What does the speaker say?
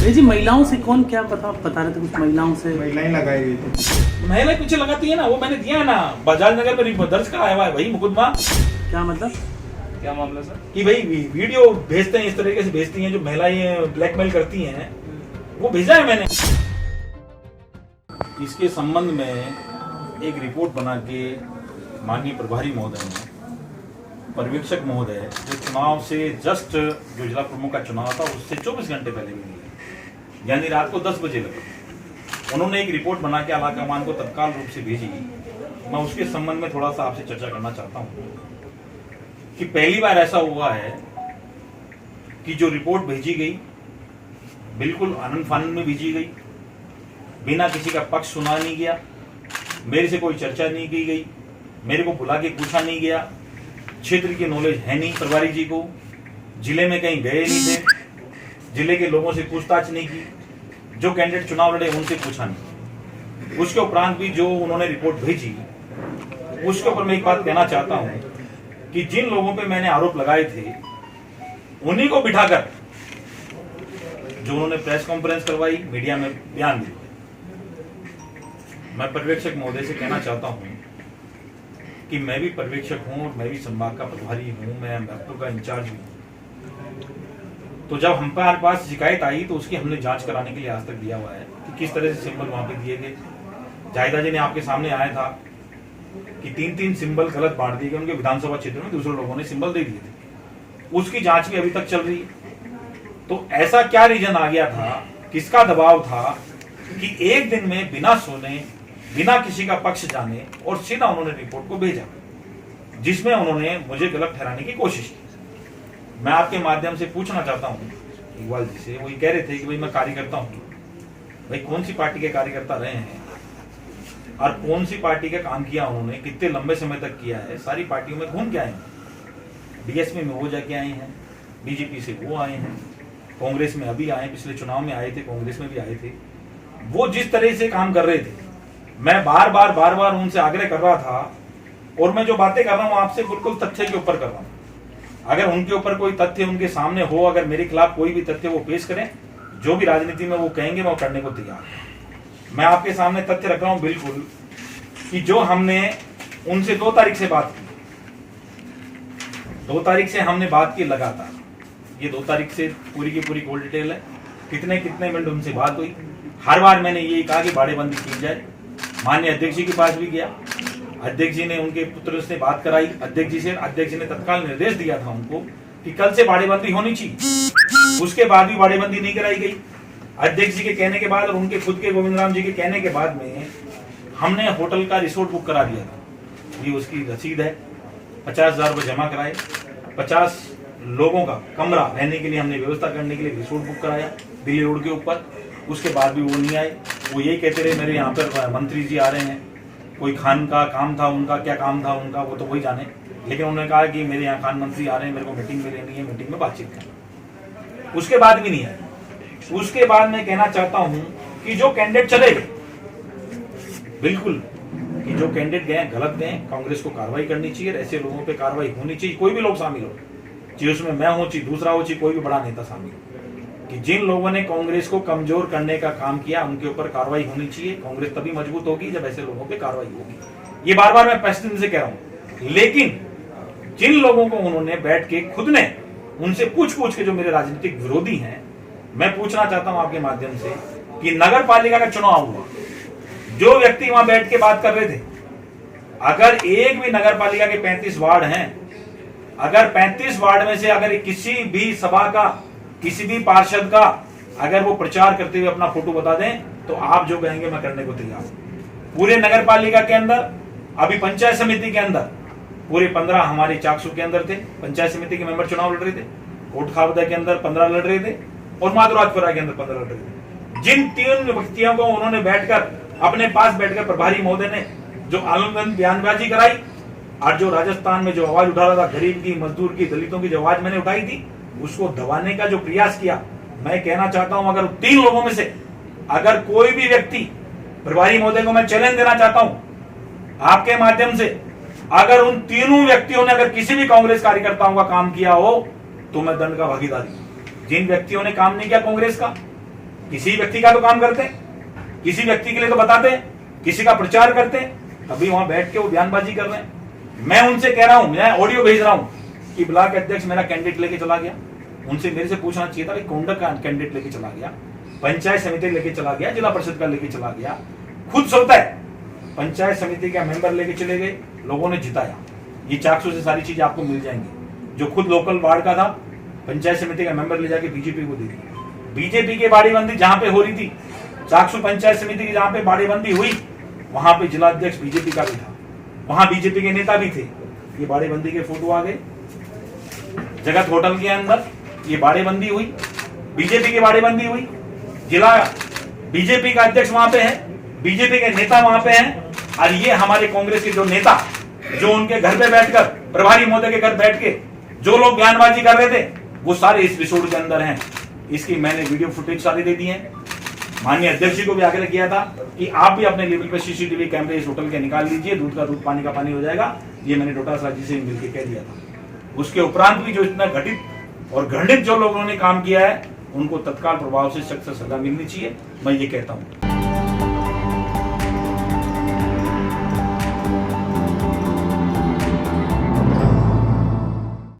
नहीं जी, महिलाओं से कौन क्या बता रहे थे, कुछ महिलाओं से महिलाएं लगाई गई थी। महिलाएं पीछे लगाती है ना, वो मैंने दिया है ना, बजाज नगर में दर्ज कराया हुआ है भाई मुकदमा। क्या मतलब? क्या मामला सर? कि भाई वीडियो भेजते हैं, इस तरीके से भेजती हैं जो महिलाएं ब्लैकमेल करती हैं, वो भेजा है मैंने। इसके संबंध में एक रिपोर्ट बना के माननीय प्रभारी महोदय ने, पर्यवेक्षक महोदय, जो चुनाव से जस्ट जो जिला प्रमुख का चुनाव था उससे 24 घंटे पहले मिली, यानी रात को 10 बजे लगा, उन्होंने एक रिपोर्ट बना के आला कमान को तत्काल रूप से भेजी। मैं उसके संबंध में थोड़ा सा आपसे चर्चा करना चाहता हूँ कि पहली बार ऐसा हुआ है कि जो रिपोर्ट भेजी गई बिल्कुल आनंद फानंद में भेजी गई, बिना किसी का पक्ष सुना नहीं गया, मेरे से कोई चर्चा नहीं की गई, मेरे को बुला के पूछा नहीं गया, क्षेत्र की नॉलेज है नहीं प्रभारी जी को, जिले में कहीं गए नहीं थे, जिले के लोगों से पूछताछ नहीं की, जो कैंडिडेट चुनाव लड़े उनसे पूछा नहीं। उसके उपरांत भी जो उन्होंने रिपोर्ट भेजी उसके ऊपर मैं एक बात कहना चाहता हूं कि जिन लोगों पे मैंने आरोप लगाए थे उन्हीं को बिठाकर जो उन्होंने प्रेस कॉन्फ्रेंस करवाई, मीडिया में बयान दिया। मैं पर्यवेक्षक महोदय से कहना चाहता हूं कि मैं भी पर्यवेक्षक हूं और मैं भी संभाग का प्रभारी हूं, मैं मैप्रो का इंचार्ज भी हूं। तो जब हम हमारे पास शिकायत आई तो उसकी हमने जांच कराने के लिए आज तक दिया हुआ है कि किस तरह से सिंबल वहां पे दिए गए। जाहिदा जी ने आपके सामने आया था कि 3-3 सिंबल गलत बांट दिए गए उनके विधानसभा क्षेत्र में, दूसरे लोगों ने सिंबल दे दिए थे, उसकी जांच भी अभी तक चल रही है। तो ऐसा क्या रीजन आ गया था, किसका दबाव था कि एक दिन में बिना सुने, बिना किसी का पक्ष जाने और सीधा उन्होंने रिपोर्ट को भेजा, जिसमें उन्होंने मुझे गलत ठहराने की कोशिश की। मैं आपके माध्यम से पूछना चाहता हूं इकबाल जी से, वही कह रहे थे कि भाई मैं कार्यकर्ता हूं, भाई कौन सी पार्टी के कार्यकर्ता रहे हैं और कौन सी पार्टी का काम किया उन्होंने, कितने लंबे समय तक किया है, सारी पार्टियों में घूम के आए हैं। बीएसपी में वो जाके आए हैं, बीजेपी से वो आए हैं, कांग्रेस में अभी आए, पिछले चुनाव में आए थे, कांग्रेस में भी आए थे। वो जिस तरह से काम कर रहे थे, मैं बार बार उनसे आग्रह कर रहा था, और मैं जो बातें कर रहा हूं आपसे बिल्कुल तथ्य के ऊपर कर रहा हूं। अगर उनके ऊपर कोई तथ्य उनके सामने हो, अगर मेरे खिलाफ कोई भी तथ्य वो पेश करें, जो भी राजनीति में वो कहेंगे मैं वो करने को तैयार हूं। मैं आपके सामने तथ्य रख रहा हूं बिल्कुल कि जो हमने उनसे 2 तारीख से बात की, 2 तारीख से हमने बात की लगातार, ये 2 तारीख से पूरी की पूरी कॉल डिटेल है, कितने मिनट उनसे बात हुई। हर बार मैंने यही कहा कि बाड़ेबंदी की जाए, माननीय अध्यक्ष जी के पास भी गया, अध्यक्ष जी ने उनके पुत्र से बात कराई अध्यक्ष जी से, अध्यक्ष जी ने तत्काल निर्देश दिया था उनको कि कल से बाड़ेबंदी होनी चाहिए। उसके बाद भी बाड़ेबंदी नहीं कराई गई। अध्यक्ष जी के कहने के बाद और उनके खुद के गोविंद राम जी के कहने के बाद में हमने होटल का रिसोर्ट बुक करा दिया था, ये उसकी रसीद है, 50,000 रुपये जमा कराए, 50 लोगों का कमरा रहने के लिए हमने व्यवस्था करने के लिए रिसोर्ट बुक कराया दिल्ली रोड के ऊपर। उसके बाद भी वो नहीं आए, वो यही कहते रहे मेरे यहाँ पर मंत्री जी आ रहे हैं, कोई खान का काम था उनका, क्या काम था उनका वो तो वही जाने, लेकिन उन्होंने कहा कि मेरे यहाँ खान मंत्री आ रहे हैं, मेरे को मीटिंग में लेनी है, मीटिंग में बातचीत करनी। उसके बाद भी नहीं आए। उसके बाद मैं कहना चाहता हूँ कि जो कैंडिडेट चले गए, बिल्कुल कि जो कैंडिडेट गए गलत गए, कांग्रेस को कार्रवाई करनी चाहिए, ऐसे लोगों पे कार्रवाई होनी चाहिए, कोई भी लोग शामिल हो, चाहे उसमें मैं हूं, चाहे दूसरा हो, चाहे कोई भी बड़ा नेता शामिल हो, कि जिन लोगों ने कांग्रेस को कमजोर करने का काम किया उनके ऊपर कार्रवाई होनी चाहिए। कांग्रेस तभी मजबूत होगी जब ऐसे लोगों पे कार्रवाई होगी। ये बार बार मैं प्रेसिडेंट से कह रहा हूं, लेकिन जिन लोगों को उन्होंने बैठ के खुद ने उनसे पूछ के, जो मेरे राजनीतिक विरोधी हैं, मैं पूछना चाहता हूं आपके माध्यम से कि नगर पालिका का चुनाव हुआ, जो व्यक्ति वहां बैठ के बात कर रहे थे, अगर एक भी नगर पालिका के 35 वार्ड हैं, अगर 35 वार्ड में से अगर किसी भी सभा का, किसी भी पार्षद का अगर वो प्रचार करते हुए अपना फोटो बता दें, तो आप जो कहेंगे मैं करने को तैयार हूं। पूरे नगर पालिका के अंदर, अभी पंचायत समिति के अंदर पूरे 15 हमारे चाकसू के अंदर थे, पंचायत समिति के मेंबर चुनाव लड़ रहे थे, कोट खावदा के अंदर 15 लड़ रहे थे और माधुराजपुरा के अंदर 15 लड़ रहे थे। जिन 3 व्यक्तियों को उन्होंने बैठकर अपने पास बैठकर प्रभारी महोदय ने जो आलमगंज बयानबाजी कराई, और जो राजस्थान में जो आवाज उठा रहा था, गरीब की, मजदूर की, दलितों की जो आवाज मैंने उठाई थी, उसको दबाने का जो प्रयास किया, मैं कहना चाहता हूं अगर 3 लोगों में से अगर कोई भी व्यक्ति, प्रभारी महोदय को मैं चैलेंज देना चाहता हूं आपके माध्यम से, अगर उन 3 व्यक्तियों ने अगर किसी भी कांग्रेस कार्यकर्ताओं का काम किया हो तो मैं दंड का भागीदारी। जिन व्यक्तियों ने काम नहीं किया कांग्रेस का, किसी व्यक्ति का तो काम करते हैं, किसी व्यक्ति के लिए तो बताते हैं, किसी का प्रचार करते हैं, अभी वहां बैठ के वो बयानबाजी कर रहे हैं। मैं उनसे कह रहा हूं, मैं ऑडियो भेज रहा हूं कि ब्लॉक अध्यक्ष मेरा कैंडिडेट लेके चला गया। उनसे मेरे से पूछना चाहिए था कि कौन का कैंडिडेट लेके चला गया, पंचायत समिति लेके चला गया, जिला परिषद का लेके चला गया, खुद सोचता है पंचायत समिति का मेंबर लेके चले गए, लोगों ने जिताया। ये चाकसू से सारी चीजें आपको मिल जाएंगी। जो खुद लोकल वार्ड का था, पंचायत समिति का मेंबर ले जाके बीजेपी को दे दिया। बीजेपी की बाड़ीबंदी जहां पे हो रही थी, चाकसू पंचायत समिति की जहां पे बाड़ीबंदी हुई, वहां पे जिला अध्यक्ष बीजेपी का भी था, वहां बीजेपी के नेता भी थे। ये बाड़ीबंदी के फोटो आ गए। जगत होटल के अंदर ये बाड़ीबंदी हुई, बीजेपी की बाड़ीबंदी हुई। जिला बीजेपी का अध्यक्ष वहां पे है, बीजेपी के नेता वहां पे हैं, और ये हमारे कांग्रेस के जो नेता, जो उनके घर पे बैठकर, प्रभारी महोदय के घर बैठ के जो लोग बयानबाजी कर रहे थे, वो सारे इस रिसोर्ट के अंदर हैं। इसकी मैंने वीडियो फुटेज सारी दे दी है। माननीय अध्यक्ष जी को भी आग्रह किया था कि आप भी अपने लेवल पे सीसीटीवी कैमरे इस होटल के निकाल लीजिए, दूध का दूध पानी का पानी हो जाएगा। ये मैंने डोटासरा जी से मिलकर कह दिया था। उसके उपरांत भी जो इतना घटित और घृणित जो लोगों ने काम किया है, उनको तत्काल प्रभाव से सख्त सजा मिलनी चाहिए, मैं ये कहता हूं।